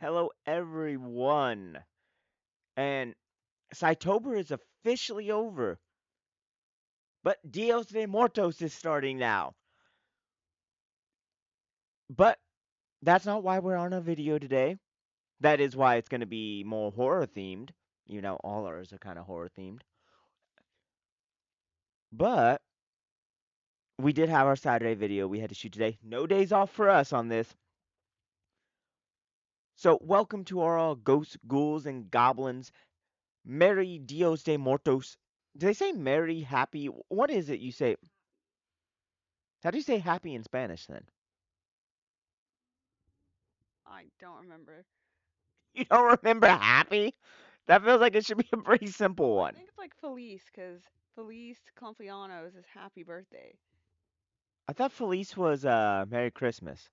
Hello, everyone. And CYtober is officially over, but Dios de Muertos is starting now. But that's not why we're on a video today. That is why it's going to be more horror themed. You know, all ours are kind of horror themed. But we did have our Saturday video we had to shoot today. No days off for us on this. So, welcome to our ghosts, ghouls, and goblins. Merry Dios de Muertos. Do they say merry, happy? What is it you say? How do you say happy in Spanish then? I don't remember. You don't remember happy? That feels like it should be a pretty simple I one. think it's like Feliz, because Feliz Cumpleaños is happy birthday. I thought Feliz was Merry Christmas.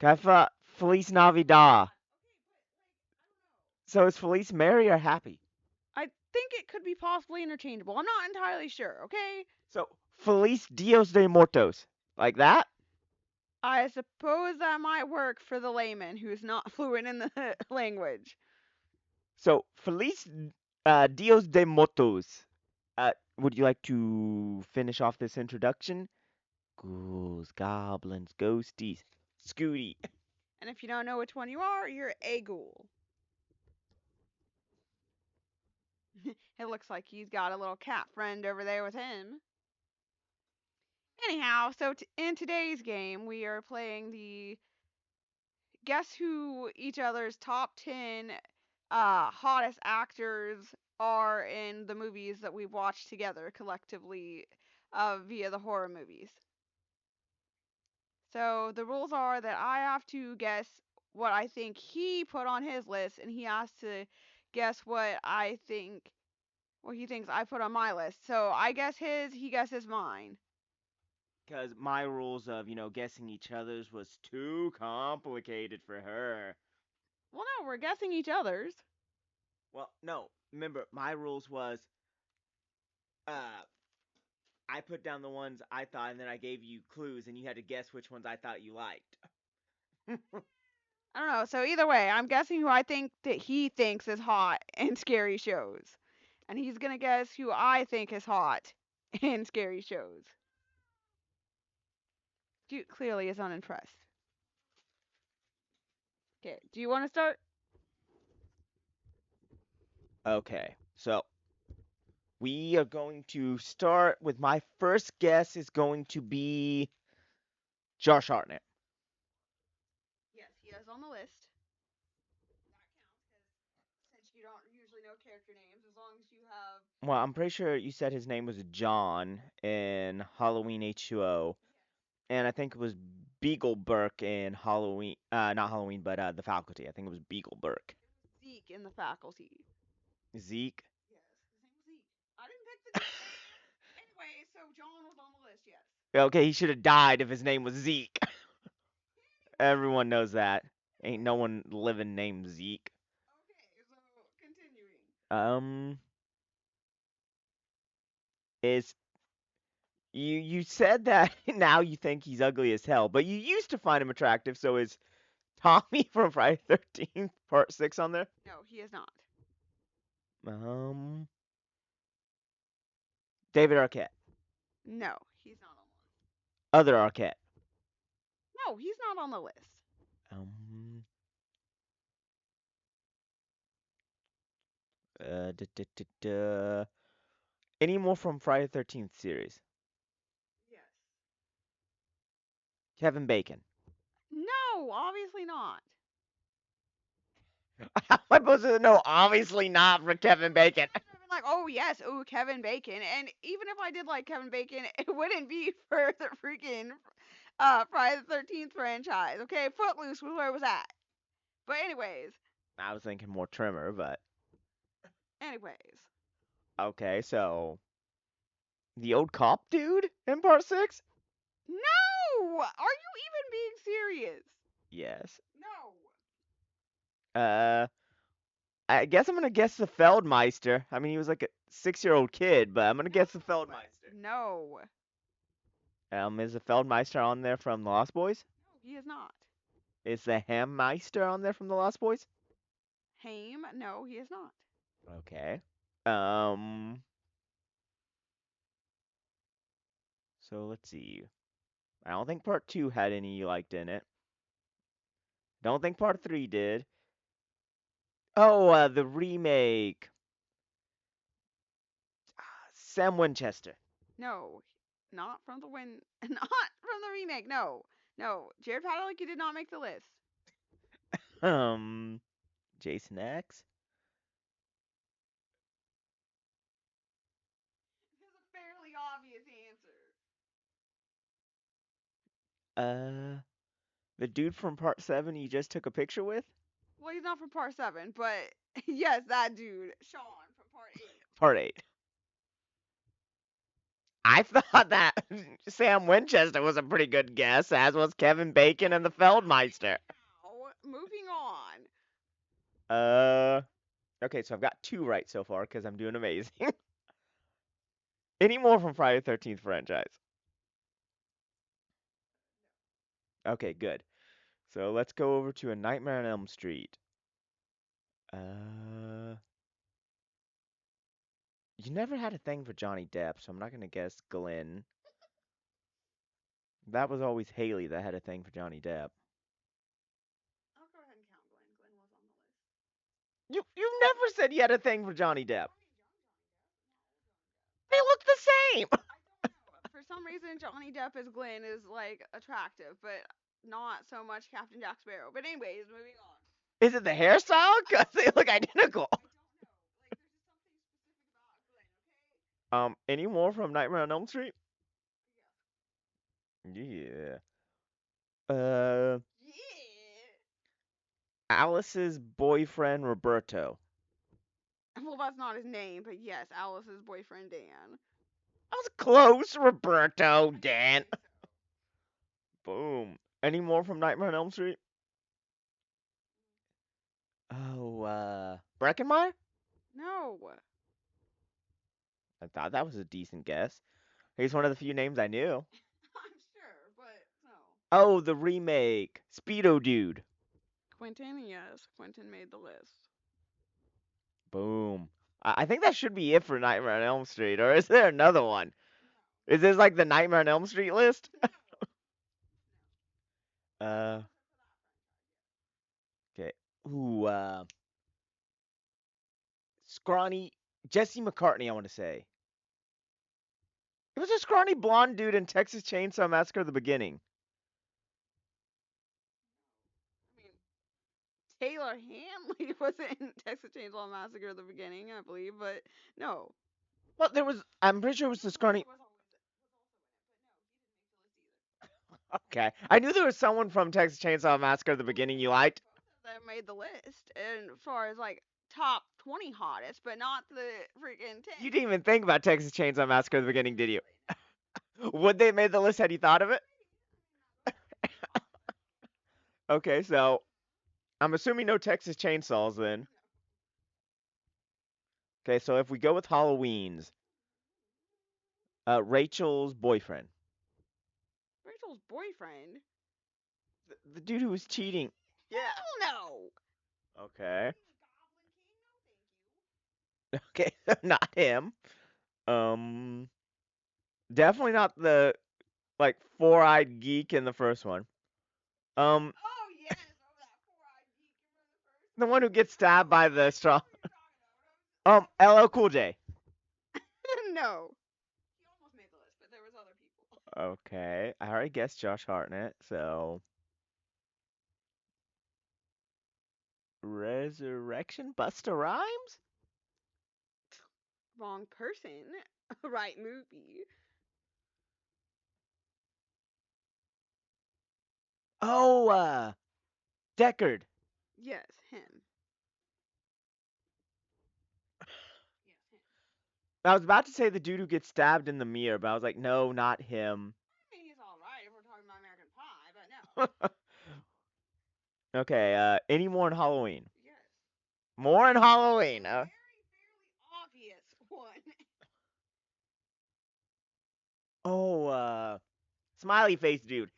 I thought Feliz Navidad. So is Feliz merry or happy? I think it could be possibly interchangeable. I'm not entirely sure, okay? So Feliz Dios de Muertos. Like that? I suppose that might work for the layman who's not fluent in the language. So Feliz Dios de Muertos. Would you like to finish off this introduction? Ghouls, goblins, ghosties, Scooty. And if you don't know which one you are, you're a ghoul. It looks like he's got a little cat friend over there with him. Anyhow, so in today's game, we are playing the guess who each other's top 10 hottest actors are in the movies that we've watched together collectively via the horror movies. So the rules are that I have to guess what I think he put on his list, and he has to guess what he thinks I put on my list. So I guess his, he guesses mine. Because my rules of, guessing each other's was too complicated for her. Well, no, we're guessing each other's. Well, no. Remember, my rules was uh I put down the ones I thought and then I gave you clues and you had to guess which ones I thought you liked. I don't know. So either way, I'm guessing who I think that he thinks is hot in scary shows. And he's gonna guess who I think is hot in scary shows. Dude clearly is unimpressed. Okay, do you want to start? Okay. So, we are going to start with my first guess is going to be Josh Hartnett. Yes, he is on the list. That counts because since you don't usually know character names, as long as you have. Well, I'm pretty sure you said his name was John in Halloween H2O. And I think it was Beagle Burke in Halloween, not Halloween, but the faculty. I think it was Beagle Burke. Zeke in the faculty. Zeke. Yes, his name was Zeke. I didn't pick the name. Anyway, so John was on the list, yes. Okay, he should have died if his name was Zeke. Everyone knows that. Ain't no one living named Zeke. Okay, so continuing. Um, is you said that now you think he's ugly as hell, but you used to find him attractive. So is Tommy from Friday 13th Part 6 on there? No, he is not. Um, David Arquette, No, he's not on the list. other Arquette. No, he's not on the list. Um, duh, duh, duh, duh. Any more from Friday 13th series? Yes. Kevin Bacon. No, obviously not. How am I supposed to know? Obviously not for Kevin Bacon. I've been like, oh yes, oh Kevin Bacon, and even if I did like Kevin Bacon, it wouldn't be for the freaking Friday the 13th franchise. Okay, Footloose was where it was at. But I was thinking more Trimmer, but anyways, okay, so the old cop dude in Part 6? no, are you even being serious? Yes. No. Uh, I guess I'm gonna guess the Feldmeister. I mean, he was like a 6-year-old kid, but I'm gonna guess the Feldmeister. No. Is the Feldmeister on there from The Lost Boys? No, he is not. Is the Hammeister on there from the Lost Boys? Haim? No, he is not. Okay. Um. So let's see. I don't think part two had any you liked in it. Don't think part three did. Oh, the remake. Sam Winchester. No, not from the win. Not from the remake. No, no. Jared Padalecki did not make the list. Um. Jason X. This is a fairly obvious answer. Uh. The dude from part seven you just took a picture with. Well, he's not from part 7, but yes, that dude, Sean from part 8. Part eight. I thought that Sam Winchester was a pretty good guess, as was Kevin Bacon and the Feldmeister. Now, moving on. Uh. Okay, so I've got two right so far because I'm doing amazing. Any more from Friday the 13th franchise? Okay, good. So let's go over to A Nightmare on Elm Street. Uh, you never had a thing for Johnny Depp, so I'm not gonna guess Glenn. That was always Haley that had a thing for Johnny Depp. I'll go ahead and count Glenn. Glenn was on the list. You never said you had a thing for Johnny Depp. Johnny, young Johnny Depp, not old Johnny Depp. They look the same. I don't know. For some reason, Johnny Depp as Glenn is like attractive, but not so much Captain Jack Sparrow. But anyways, moving on. Is it the hairstyle? Cause they look identical. I don't know. Like there's just something specific about Glenn. Okay. Any more from Nightmare on Elm Street? Yeah. Yeah. Uh, Yeah. Alice's boyfriend Roberto. Well, that's not his name, but yes, Alice's boyfriend Dan. I was close, Roberto. I don't Dan. think so. Boom. Any more from Nightmare on Elm Street? Oh, Breckenmeyer? No. I thought that was a decent guess. He's one of the few names I knew. I'm sure, but no. Oh, the remake. Speedo Dude. Quentin, yes, Quentin made the list. Boom. I think that should be it for Nightmare on Elm Street, or is there another one? Is this like the Nightmare on Elm Street list? No. No. Uh, That was it for that franchise. okay. Ooh, scrawny Jesse McCartney, I want to say. It was a scrawny blonde dude in Texas Chainsaw Massacre at the beginning. I mean, Taylor Hanley was in Texas Chainsaw Massacre at the beginning, I believe, but no. Well, there was. I'm pretty sure it was the James Franco scrawny. was also in it, but no, he didn't make the list either. Okay, I knew there was someone from Texas Chainsaw Massacre at the Well, beginning you yeah, liked. both of them made the list, and as far as like top 20 hottest, but not the freaking You 10. didn't even think about Texas Chainsaw Massacre at the beginning, did you? Seriously, no. Would they have made the list had you thought of it? Maybe. I mean, not really top. Okay, so I'm assuming no Texas Chainsaws then. No. Okay, so if we go with Halloween's, Rachel's boyfriend, Rachel's boyfriend? the dude who was cheating. Yeah. Hell no! Okay. Goblin King? No, thank you. Okay, not him. Um, definitely not the like four-eyed geek in the first one. Um, Oh, yes! Oh, that four-eyed geek from the first the one. one who gets stabbed by the I know straw. who you're talking about. LL Cool J. No. He almost made the list, but there was other people. Okay, I already guessed Josh Hartnett, so Resurrection Busta Rhymes? Wrong person. Right movie. Oh, Deckard. Yes, him. Yes, him. I was about to say the dude who gets stabbed in the mirror, but I was like, no, not him. I mean, he's alright if we're talking about American Pie, but no. Okay, any more in Halloween? Yes. More in Halloween. A very fairly obvious one. Oh, smiley face dude.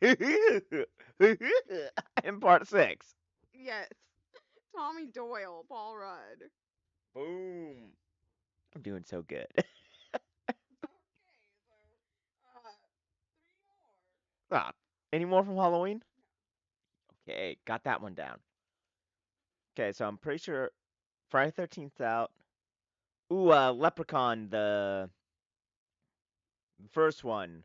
in part 6. Yes. Tommy Doyle, Paul Rudd. Boom. I'm doing so good. Okay, so three more. Ah, any more from Halloween? Okay, got that one down. Okay, so I'm pretty sure Friday 13th out. Ooh, Leprechaun, the first one.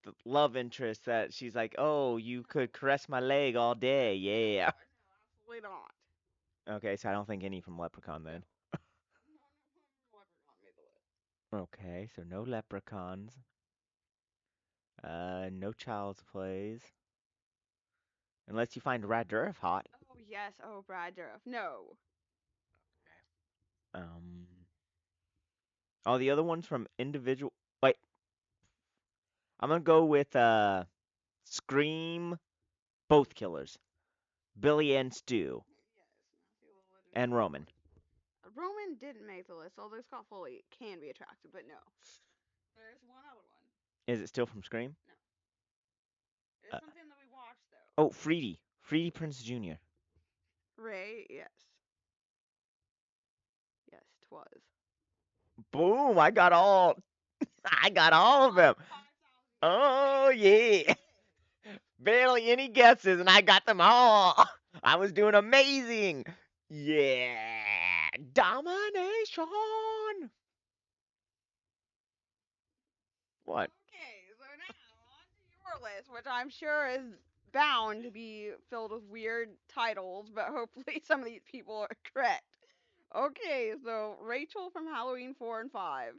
The love interest that she's like, oh, you could caress my leg all day. Yeah. No, absolutely not. Okay, so I don't think any from Leprechaun No. then. No, no, Leprechaun made the list. Okay, so no Leprechauns. No Child's Plays. Unless you find Red Durf hot. Oh yes. Oh, Brad Dourif. No. Um, all the other ones from individual. Wait, I'm gonna go with Scream, both killers, Billy and Stu, Yes. Matthew Lillard and and Scott Roman. Foley. Roman didn't make the list, although Scott Foley can be attractive, but no. There's one other one. Is it still from Scream? No. Uh, It's something that we watched though. oh, Freedy Prince Jr. Ray, yes. Yes, twas. Boom! I got all of them. 5,000 Oh yeah, barely any guesses, and I got them all. I was doing amazing. Yeah, domination. What? Okay, so now on to your list, which I'm sure is bound to be filled with weird titles, but hopefully some of these people are correct. Okay, so Rachel from Halloween 4 and 5.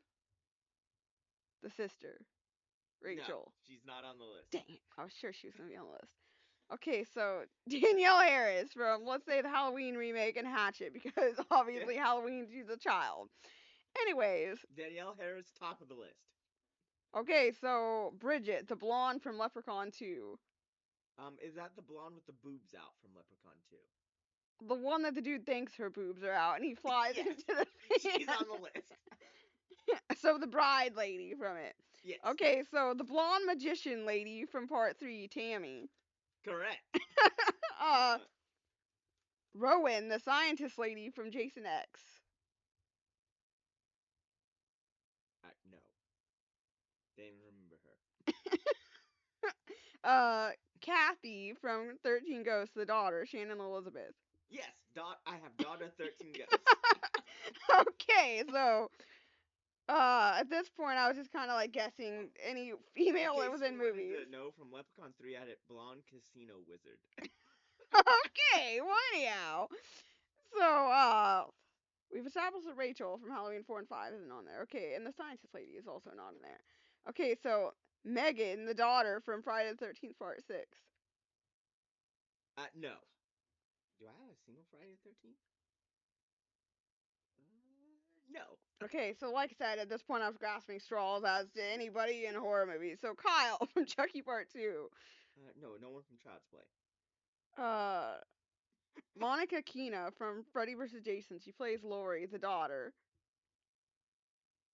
The sister. Rachel. She's not on the list. Dang it. I was sure she was going to be on the list. Okay, so Danielle Harris from, let's say, the Halloween remake and Hatchet, because obviously Halloween, she's a child. Anyways, Danielle Harris, top of the list. okay, so Bridget, the blonde from Leprechaun 2. Is that the blonde with the boobs out from Leprechaun 2? The one that the dude thinks her boobs are out and he flies Yes, into the she's fan. on the list. So the bride lady from it. Yes. Okay, so the blonde magician lady from part 3, Tammy. Correct. uh, Rowan, the scientist lady from Jason X. No. Didn't remember her. Kathy from 13 Ghosts, the daughter, Shannon Elizabeth. Yes, I have daughter 13 ghosts. Okay, so at this point I was just kind of like guessing any female that was in movies. To know from Leprechaun 3, I had it blonde casino wizard. Okay, well anyhow. So we've established that Rachel from Halloween 4 and 5 isn't on there. Okay, and the scientist lady is also not in there. Okay, so Megan, the daughter from Friday the 13th part 6. No. Do I have a single Friday the 13th? No. Okay, so like I said, at this point I was grasping straws as to anybody in horror movies. So Kyle from Chucky Part 2. No, no one from Child's Play. Uh, Monica Keena from Freddy vs. Jason. She plays Lori, the daughter.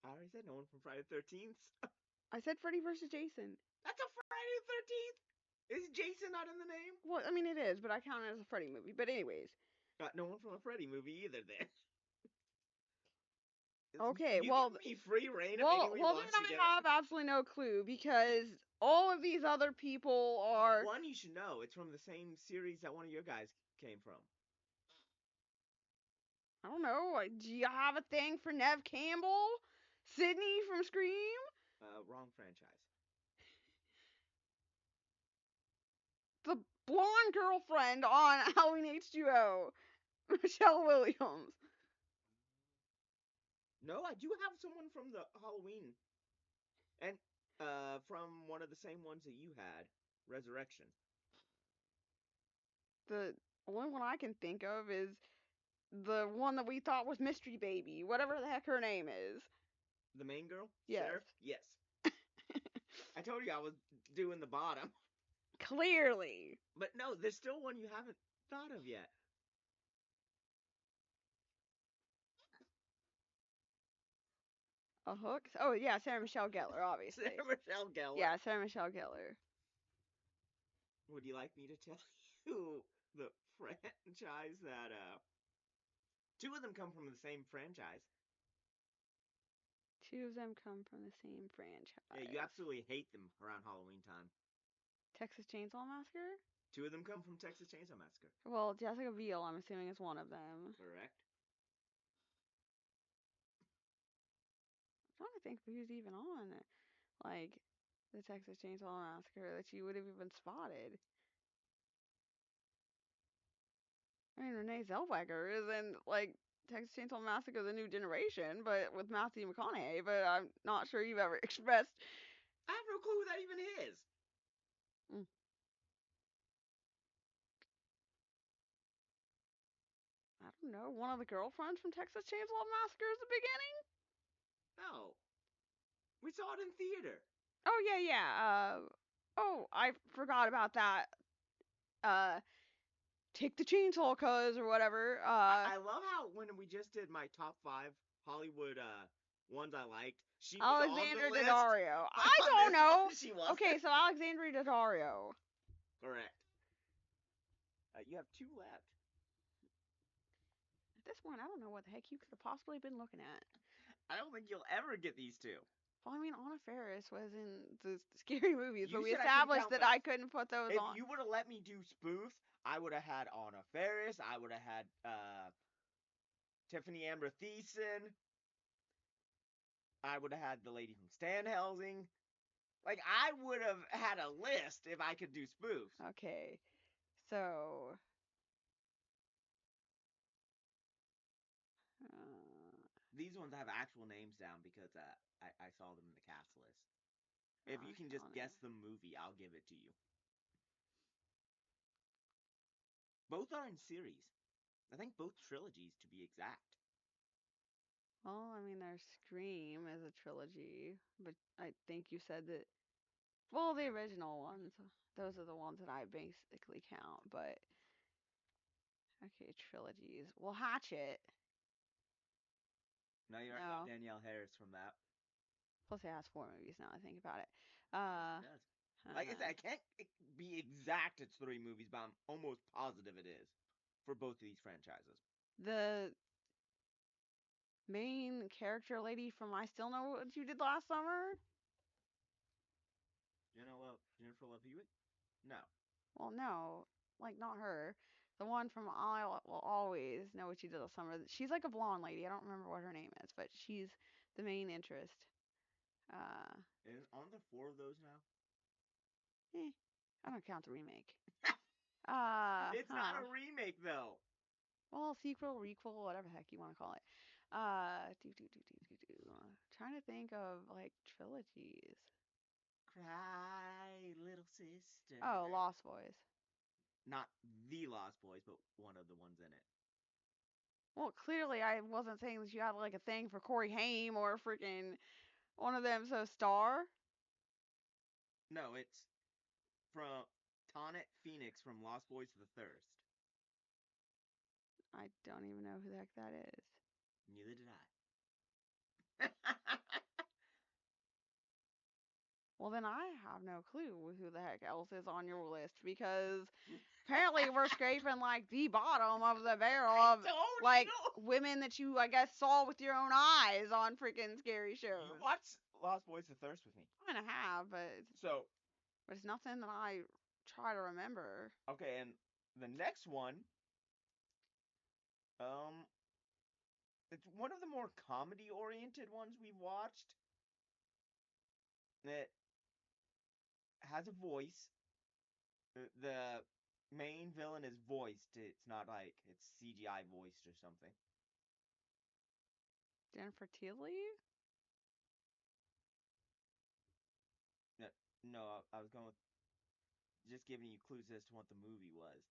I already said no one from Friday the 13th. I said Freddy vs. Jason. That's a Friday the 13th? Is Jason not in the name? Well, I mean it is, but I count it as a Freddy movie. But anyways. No one from a Freddy movie either then. Okay, you well, give me free reign of well, any we well, want then to get. I have absolutely no clue because all of these other people are. One you should know. It's from the same series that one of your guys came from. I don't know. Do you have a thing for Nev Campbell? Sydney from Scream? Wrong franchise. The blonde girlfriend on Halloween H2O, Michelle Williams. No, I do have someone from the Halloween. And from one of the same ones that you had, Resurrection. The only one I can think of is the one that we thought was Mystery Baby, whatever the heck her name is. The main girl? Yes. Sarah? Yes. I told you I was doing the bottom. Clearly. But no, there's still one you haven't thought of yet. A hook? Oh yeah, Sarah Michelle Gellar, obviously. Sarah Michelle Gellar. Yeah, Sarah Michelle Gellar. Would you like me to tell you? to the franchise that two of them come from the same franchise. Two of them come from the same Yeah, you franchise. absolutely hate them around Halloween time. Texas Chainsaw Massacre? Two of them come from Texas Chainsaw Massacre. Well, Jessica Biel, I'm assuming, is one of them. Correct. I'm trying to think who's even on, like, the Texas Chainsaw Massacre that you would have even spotted. I mean, Renee Zellweger is in, like, Texas Chainsaw Massacre: The New Generation, but with Matthew McConaughey. But I'm not sure you've ever expressed. I have no clue who that even is. Mm, I don't know. One of the girlfriends from Texas Chainsaw Massacre is the beginning. No, we saw it in theater. Oh yeah, yeah. Oh, I forgot about that. Uh, take the chainsaw, cuz or whatever. I love how when we just did my top 5 Hollywood ones I liked, she was on the Alexandra list, Daddario. but I on don't this know. one she wasn't. Okay, so Alexandra Daddario. Correct. You have 2 left. At this point, I don't know what the heck you could have possibly been looking at. I don't think you'll ever get these 2. Well, I mean, Anna Faris was in the scary movies, but You we said I couldn't established count that those. I couldn't put those If on. you would have let me do spoof, I would have had Anna Faris. I would have had Tiffany Amber Thiessen. I would have had the lady from Stan Helsing. Like I would have had a list if I could do spoofs. Okay, so. These ones have actual names down because I saw them in the cast list. If you Gosh can just darn guess it. the movie, I'll give it to you. Both are in series. I think both trilogies to be exact. Well, I mean, there's Scream as a trilogy, but I think you said that. Well, the original ones. Those are the ones that I basically count, but. Okay, trilogies. Well, Hatchet. Now you already got No. Danielle Harris from that. Plus, it has 4 movies now I think about it. Yes, it does. Like I said, I can't be exact. It's 3 movies, but I'm almost positive it is for both of these franchises. the main character lady from I Still Know What You Did Last Summer. Jennifer Love Hewitt? No. Well, no, like not her. The one from I Will Always Know What You Did Last Summer. She's like a blonde lady. I don't remember what her name is, but she's the main interest. Uh, Aren't there 4 of those now? eh, I don't count the remake. It's not Huh. a remake though. Well, sequel, requel, whatever the heck you want to call it. Do. Trying to think of like trilogies. Cry, little sister. Oh, Lost Boys. Not the Lost Boys, but one of the ones in it. Well, clearly I wasn't saying that you had like a thing for Corey Haim or freaking one of them. So Star. No, it's from Tonnet Phoenix from Lost Boys to the Thirst. I don't even know who the heck that is. Neither did I. Well, then I have no clue who the heck else is on your list because apparently we're scraping like the bottom of the barrel I of told like you. women that you I guess saw with your own eyes on freaking scary You shows. watched Lost Boys to the Thirst with me. I mean, I have, So, but it's nothing that I try to remember. okay, and the next one, um, it's one of the more comedy-oriented ones we've watched. That has a voice. The main villain is voiced. It's not like it's CGI voiced or something. Jennifer Tilly? No, no, I was going with just giving you clues as to what the movie was.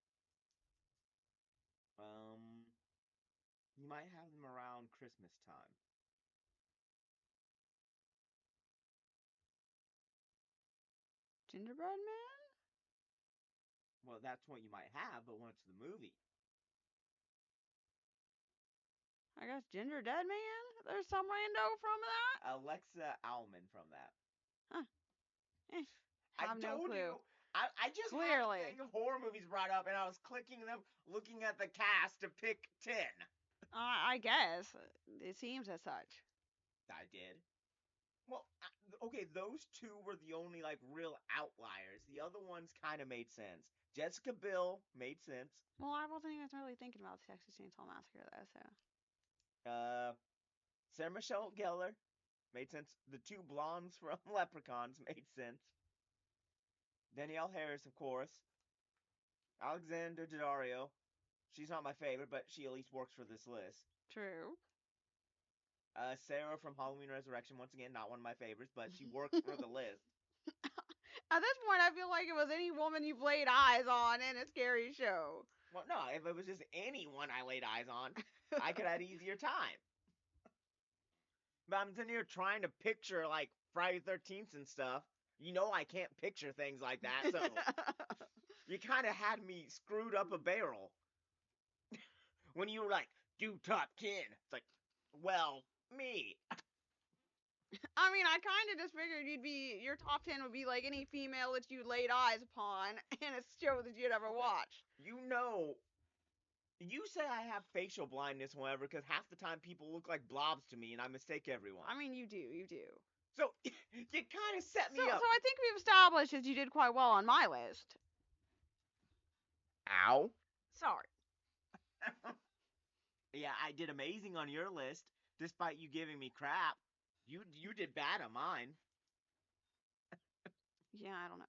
Um, you might have them around Christmas time. Gingerbread Man? Well, that's what you might have, but when it's the movie, I guess Ginger Dead Man? There's some rando from that? Alexa Alman from that. Huh. Eh, I have no told clue. you. I just had the Clearly. thing of horror movies brought up, and I was clicking them, looking at the cast to pick 10. I guess. It seems as such. I did. Well, okay, those two were the only like real outliers. The other ones kind of made sense. Jessica Biel made sense. Well, I wasn't even really thinking about the Texas Chainsaw Massacre, though, so. Uh, Sarah Michelle Gellar made sense. The two blondes from Leprechauns made sense. Danielle Harris, of course. Alexander Daddario. She's not my favorite, but she at least works for this list. True. Sarah from Halloween Resurrection, once again, not one of my favorites, but she works for the list. At this point, I feel like it was any woman you've laid eyes on in a scary show. Well, no, if it was just anyone I laid eyes on, I could have easier time. But I'm sitting here trying to picture like Friday 13th and stuff. You know I can't picture things like that, so you kind of had me screwed up a barrel. When you were like, do top 10, it's like, well, me. I mean, I kind of just figured your top 10 would be like any female that you laid eyes upon in a show that you'd ever Okay, watched. you know, you say I have facial blindness, whatever, because half the time people look like blobs to me and I mistake everyone. I mean, you do. So you kind of set So me up. I think we've established that you did quite well on my list. Ow. Sorry. Yeah, I did amazing on your list, despite you giving me crap. You did bad on mine. Yeah, I don't know.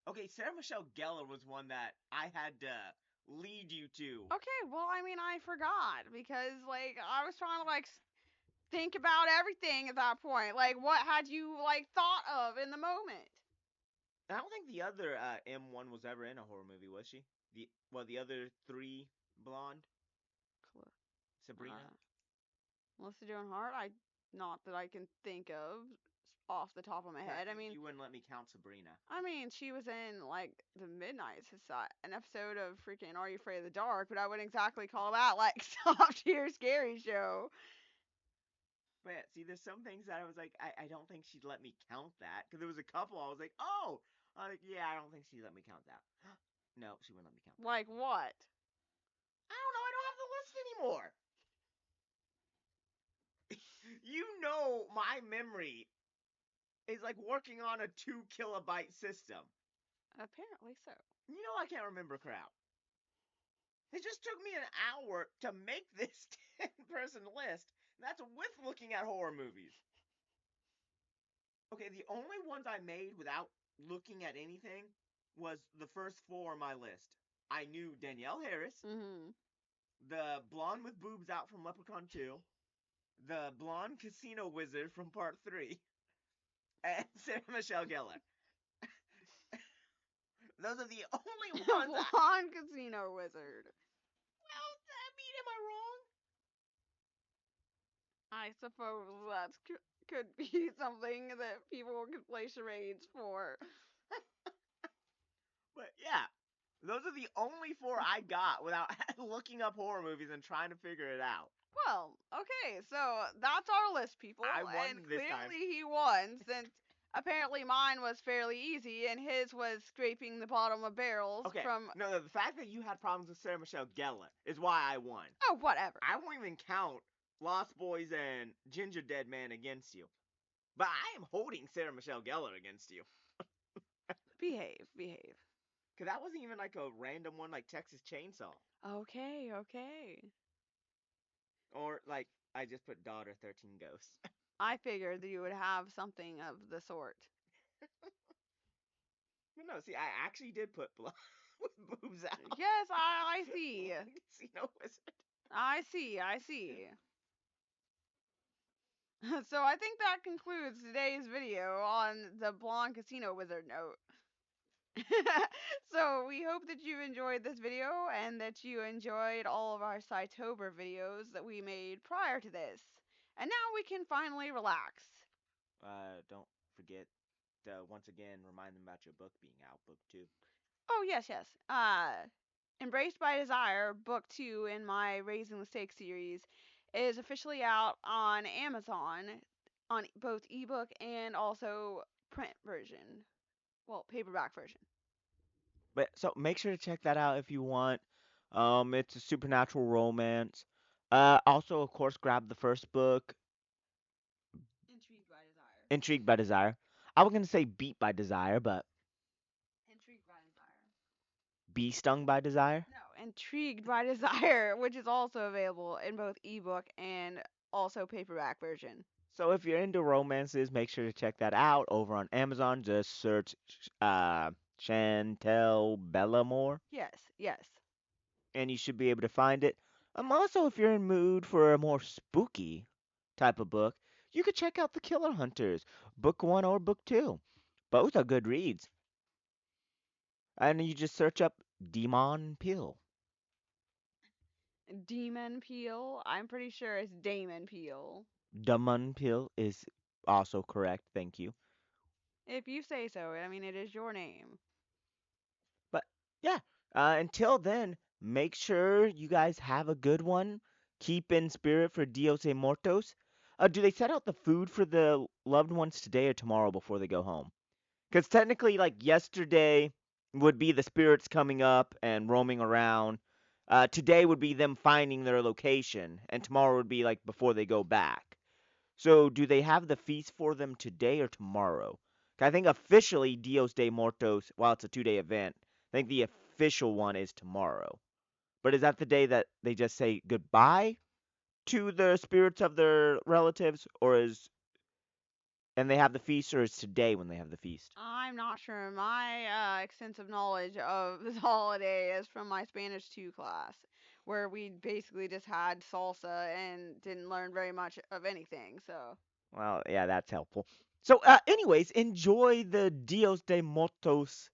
Okay, Sarah Michelle Gellar was one that I had to lead you to. Okay, well, I mean, I forgot because like I was trying to like think about everything at that point. Like, what had you like thought of in the moment? I don't think the other M1 was ever in a horror movie, was she? The other three blonde Sabrina. Uh, Melissa Joan Hart, I not that I can think of off the top of my Yeah, head. I mean, you wouldn't let me count Sabrina. she was in like the Midnight Society, an episode of freaking Are You Afraid of the Dark, but I wouldn't exactly call that like top tier scary show. But yeah, see, there's some things that I was like, I don't think she'd let me count that because there was a couple I was like, oh, yeah, I don't think she'd let me count that. No, she wouldn't let me count that. Like what? I don't know. I don't have the list anymore. You know, my memory is like working on a 2 kilobyte system. Apparently so. You know, I can't remember crap. It just took me an hour to make this 10-person list. And that's with looking at horror movies. Okay, the only ones I made without looking at anything was the first four on my list. I knew Danielle Harris, Mm-hmm. the blonde with boobs out from Leprechaun 2, the blonde casino wizard from Part 3, and Sarah Michelle Gellar. Those are the only ones Blonde casino wizard. Well, I mean, am I wrong? I suppose that could be something that people could play charades for. But yeah, those are the only four I got without looking up horror movies and trying to figure it out. Well, okay, so that's our list, people, I and won this time. clearly he won since apparently mine was fairly easy and his was scraping the bottom of barrels Okay, from. no, the fact that you had problems with Sarah Michelle Gellar is why I won. Oh, whatever. I won't even count Lost Boys and Ginger Dead Man against you. But I am holding Sarah Michelle Gellar against you. Behave, behave. Because that wasn't even like a random one like Texas Chainsaw. Okay, okay. Or like, I just put Daughter 13 Ghosts. I figured that you would have something of the sort. But no, see, I actually did put blood with boobs out. Yes, I see. Casino Wizard. I see, I see. So I think that concludes today's video on the blonde casino wizard note. So we hope that you enjoyed this video and that you enjoyed all of our CYtober videos that we made prior to this. And now we can finally relax. Don't forget to once again remind them about your book being out, book 2. Oh, yes, yes. Embraced by Desire, book 2 in my Raising the Stakes series, is officially out on Amazon on both ebook and also print version. Well, paperback version. But so make sure to check that out if you want. It's a supernatural romance. Also, of course, grab the first book, Intrigued by Desire. Intrigued by Desire. I was gonna say Beat by Desire, but Intrigued by Desire. Be Stung by Desire. No, Intrigued by Desire, which is also available in both ebook and also paperback version. So if you're into romances, make sure to check that out over on Amazon. Just search Chantel Bellamore, Yes, yes. and you should be able to find it. Also, if you're in mood for a more spooky type of book, you could check out The Killer Hunters, book one or book two. Both are good reads. And you just search up Demon Pill. Demon Peel. I'm pretty sure it's Damon Peel. Demon Pill is also correct, thank you. If you say so. I mean, it is your name. But yeah, until then, make sure you guys have a good one. Keep in spirit for Dios de Muertos. Do they set out the food for the loved ones today or tomorrow before they go home? Because technically, like yesterday would be the spirits coming up and roaming around. Today would be them finding their location, and tomorrow would be like before they go back. So, do they have the feast for them today or tomorrow? 'Cause I think officially Dios de Muertos, while it's a 2-day event, I think the official one is tomorrow. But is that the day that they just say goodbye to the spirits of their relatives, or is and they have the feast, or is today when they have the feast? I'm not sure. My extensive knowledge of this holiday is from my Spanish 2 class, where we basically just had salsa and didn't learn very much of anything. So, Well, yeah, that's helpful. So, anyways, enjoy the Dios de Muertos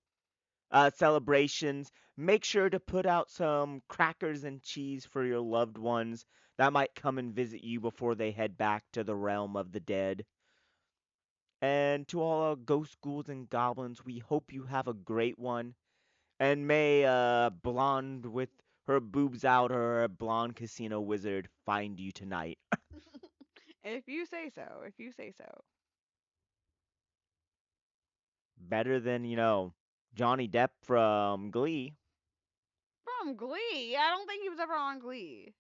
celebrations. Make sure to put out some crackers and cheese for your loved ones that might come and visit you before they head back to the realm of the dead. And to all our ghosts, ghouls, and goblins, we hope you have a great one. And may a blonde with her boobs out or a blonde casino wizard find you tonight. if you say so, if you say so. Better than, Johnny Depp from Glee. From Glee. I don't think he was ever on Glee.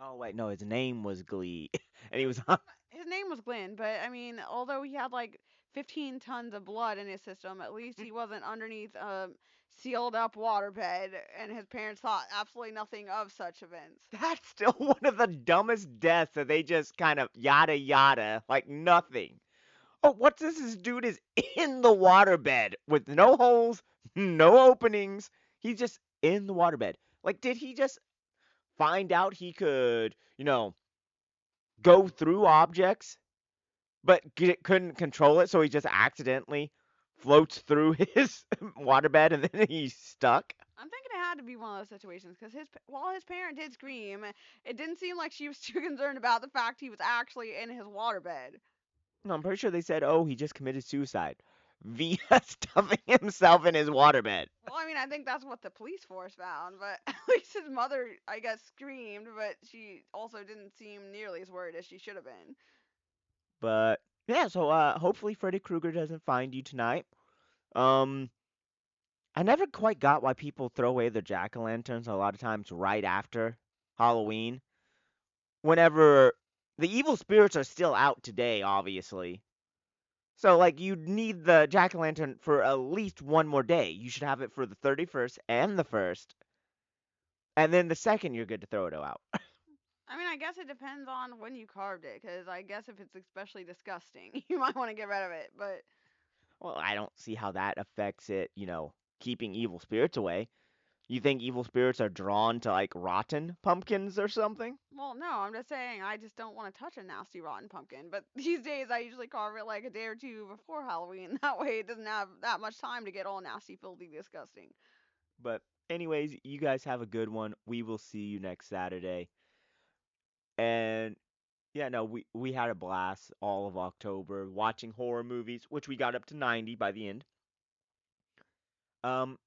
Oh, wait, no, his name was Glee. And he was His, on. his name was Glenn, but I mean, although he had like 15 tons of blood in his system, at least he wasn't underneath a sealed up waterbed, and his parents thought absolutely nothing of such events. That's still one of the dumbest deaths that they just kind of yada yada, like nothing. Oh, what's this? This dude is in the waterbed with no holes, no openings. He's just in the waterbed. Like, did he just find out he could, go through objects, but couldn't control it, so he just accidentally floats through his waterbed and then he's stuck? I'm thinking it had to be one of those situations because while his parent did scream, it didn't seem like she was too concerned about the fact he was actually in his waterbed. No, I'm pretty sure they said, oh, he just committed suicide via stuffing himself in his waterbed. Well, I mean, I think that's what the police force found, but at least his mother, I guess, screamed, but she also didn't seem nearly as worried as she should have been. But yeah, so hopefully Freddy Krueger doesn't find you tonight. Um, I never quite got why people throw away their jack o' lanterns a lot of times right after Halloween. Whenever the evil spirits are still out today, obviously. So like you need the jack o' lantern for at least one more day. You should have it for the 31st and the first, and then the second you're good to throw it out. I mean, I guess it depends on when you carved it, because I guess if it's especially disgusting, you might want to get rid of it. But, Well, I don't see how that affects it, keeping evil spirits away. You think evil spirits are drawn to like rotten pumpkins or something? well, no, I'm just saying, I just don't want to touch a nasty, rotten pumpkin. But these days, I usually carve it like a day or two before Halloween. That way, it doesn't have that much time to get all nasty, filthy, disgusting. But anyways, you guys have a good one. We will see you next Saturday. And yeah, no, we had a blast all of October watching horror movies, which we got up to 90 by the end. Um,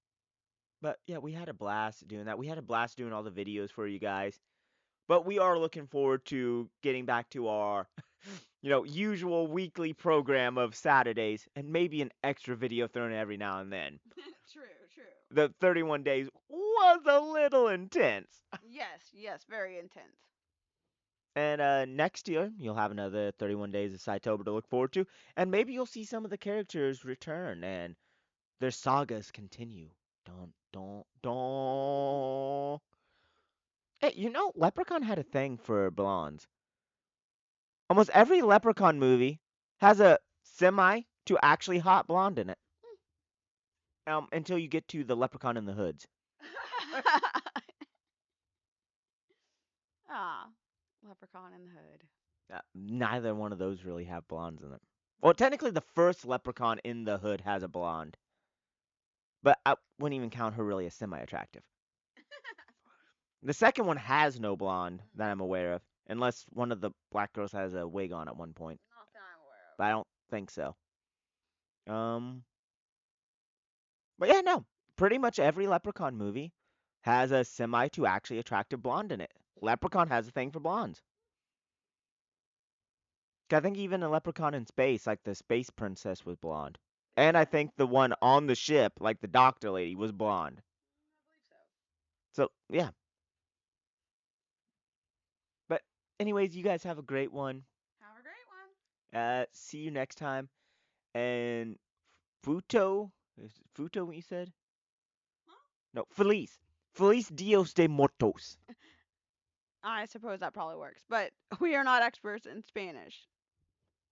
but yeah, we had a blast doing that. We had a blast doing all the videos for you guys. But we are looking forward to getting back to our, usual weekly program of Saturdays and maybe an extra video thrown every now and then. True, true. The 31 days was a little intense. Yes, yes, very intense. And next year, you'll have another 31 days of CYtober to look forward to. And maybe you'll see some of the characters return and their sagas continue. Dun, dun, dun. Hey, Leprechaun had a thing for blondes. Almost every Leprechaun movie has a semi to actually hot blonde in it. Until you get to the Leprechaun in the Hoods. Ah, Leprechaun in the Hood. Neither one of those really have blondes in them. Well, technically, the first Leprechaun in the Hood has a blonde, but I wouldn't even count her really as semi-attractive. The second one has no blonde that I'm aware of, unless one of the black girls has a wig on at one point. Not that I'm aware of. But I don't think so. Um, but yeah, no. Pretty much every Leprechaun movie has a semi to actually attractive blonde in it. Leprechaun has a thing for blondes. I think even a Leprechaun in space, like the space princess, was blonde. And I think the one on the ship, like the doctor lady, was blonde. I believe so. So yeah. But anyways, you guys have a great one. Have a great one. See you next time. And Futo, is it Futo what you said? Huh? No, Feliz. Feliz Dios de Muertos. I suppose that probably works, but we are not experts in Spanish.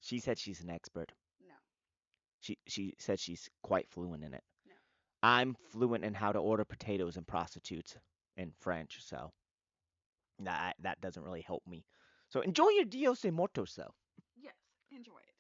She said she's an expert. No, She said she's quite fluent in it. no. I'm fluent in how to order potatoes and prostitutes in French, so that doesn't really help me. So enjoy your Dios de Muertos though. Yes, enjoy it.